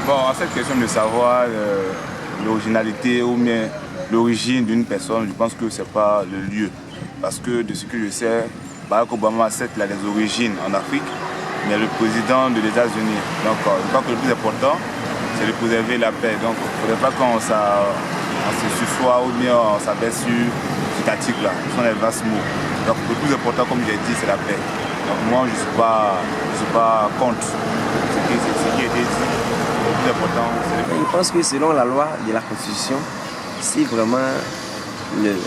Bon, à cette question de savoir l'originalité ou bien l'origine d'une personne, je pense que ce n'est pas le lieu. Parce que de ce que je sais, Barack Obama, certes, il a des origines en Afrique, mais le président des États-Unis. Donc, je crois que le plus important, c'est de préserver la paix. Donc, il ne faudrait pas qu'on se sussoie ou bien on s'abaisse sur cet article-là. Ce sont des vastes mots. Donc, le plus important, comme je l'ai dit, c'est la paix. Donc, moi, je ne suis pas contre ce qui a été dit. Le plus important, c'est la paix. Je pense que selon la loi de la Constitution, si vraiment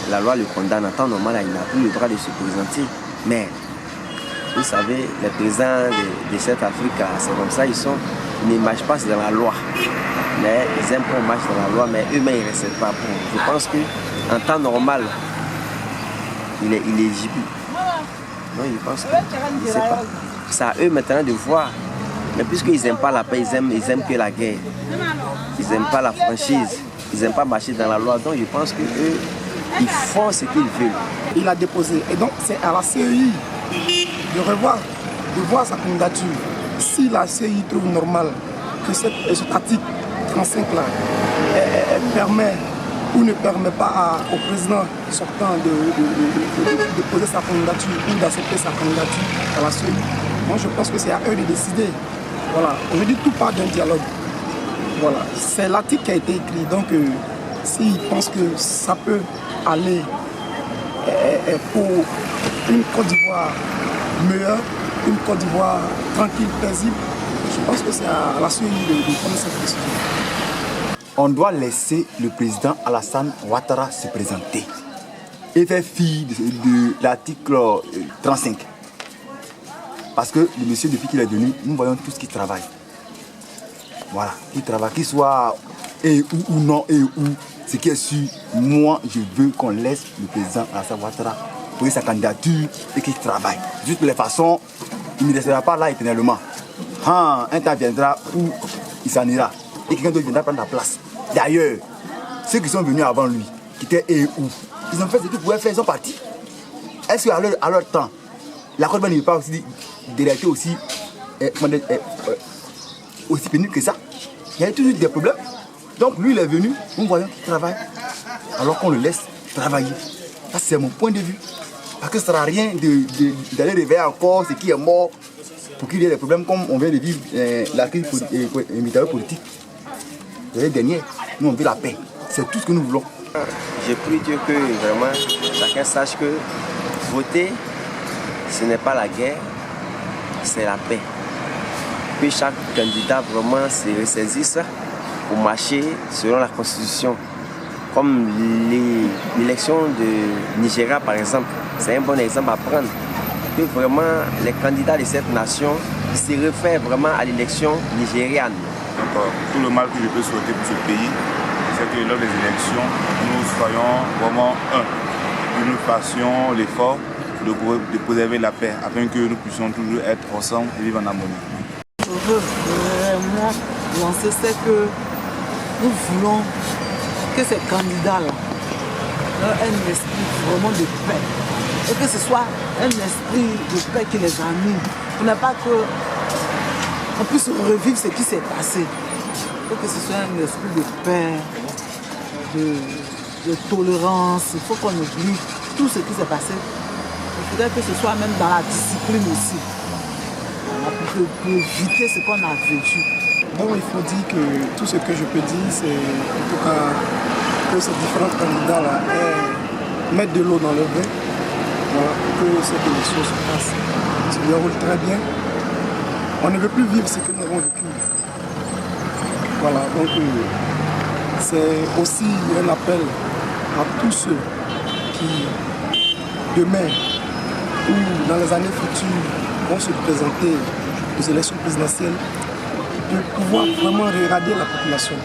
la loi le condamne en temps normal, il n'a plus le droit de se présenter. Mais, vous savez, les présidents de cette Afrique, c'est comme ça, ils ne marchent pas dans la loi. Mais ils aiment qu'on marche dans la loi, mais eux-mêmes, ils ne restent pas pour. Je pense qu'en temps normal, il est éligible. Non, je pense que, je ne sais pas. C'est à eux maintenant de voir. Mais puisqu'ils n'aiment pas la paix, ils aiment que la guerre. Ils n'aiment pas la franchise. Ils n'aiment pas marcher dans la loi. Donc je pense qu'eux, ils font ce qu'ils veulent. Il a déposé. Et donc c'est à la CEI de voir sa candidature. Si la CEI trouve normal que cet article 35-là permet ou ne permet pas au président sortant de poser sa candidature ou d'accepter sa candidature à la CEI, moi je pense que c'est à eux de décider. Voilà. Aujourd'hui, tout part d'un dialogue. Voilà. C'est l'article qui a été écrit. Donc, s'ils pensent que ça peut aller pour une Côte d'Ivoire meilleure, une Côte d'Ivoire tranquille, paisible, je pense que c'est à la CEI de prendre cette décision. On doit laisser le président Alassane Ouattara se présenter et faire fi de l'article 35. Parce que le monsieur, depuis qu'il est venu, nous voyons tous qu'il travaille. Voilà, qu'il travaille, qu'il soit et ou non et ou, ce qui est sûr, moi je veux qu'on laisse le président Alassane Ouattara poser sa candidature et qu'il travaille. Juste de la façon, il ne restera pas là éternellement. Un temps viendra où il s'en ira et quelqu'un d'autre viendra prendre la place. D'ailleurs, ceux qui sont venus avant lui, qui étaient et où, ils ont fait ce qu'ils pouvaient faire, ils sont partis. Est-ce qu'à leur temps, la Côte d'Ivoire n'est pas aussi d'électer aussi pénible que ça? Il y a toujours des problèmes. Donc lui, il est venu, nous voyons qu'il travaille, alors qu'on le laisse travailler. Ça, c'est mon point de vue. Parce que ça ne sert à rien d'aller réveiller encore ce qui est mort pour qu'il y ait des problèmes comme on vient de vivre la crise politique. L'année dernière, nous on veut la paix. C'est tout ce que nous voulons. Je prie Dieu que vraiment chacun sache que voter, ce n'est pas la guerre, c'est la paix. Que chaque candidat vraiment se ressaisisse pour marcher selon la Constitution. Comme l'élection de Nigeria par exemple, c'est un bon exemple à prendre. Que vraiment les candidats de cette nation se réfèrent vraiment à l'élection nigériane. Donc, tout le mal que je peux souhaiter pour ce pays, c'est que lors des élections, nous soyons vraiment un. Et que nous fassions l'effort de préserver la paix afin que nous puissions toujours être ensemble et vivre en harmonie. Je veux vraiment lancer, c'est que nous voulons que ces candidats-là aient un esprit vraiment de paix. Et que ce soit un esprit de paix qui les anime. Pour ne pas qu'on puisse revivre ce qui s'est passé. Il faut que ce soit un esprit de paix, de tolérance. Il faut qu'on oublie tout ce qui s'est passé. Il faudrait que ce soit même dans la discipline aussi. Pour éviter ce qu'on a vécu. Donc il faut dire que tout ce que je peux dire, c'est en tout cas que ces différents candidats-là mettent de l'eau dans le bain, voilà, pour que cette élection se passe. Se déroule très bien. On ne veut plus vivre ce que nous avons vécu. Voilà, donc c'est aussi un appel à tous ceux qui, demain ou dans les années futures, vont se présenter aux élections présidentielles, de pouvoir vraiment regarder la population.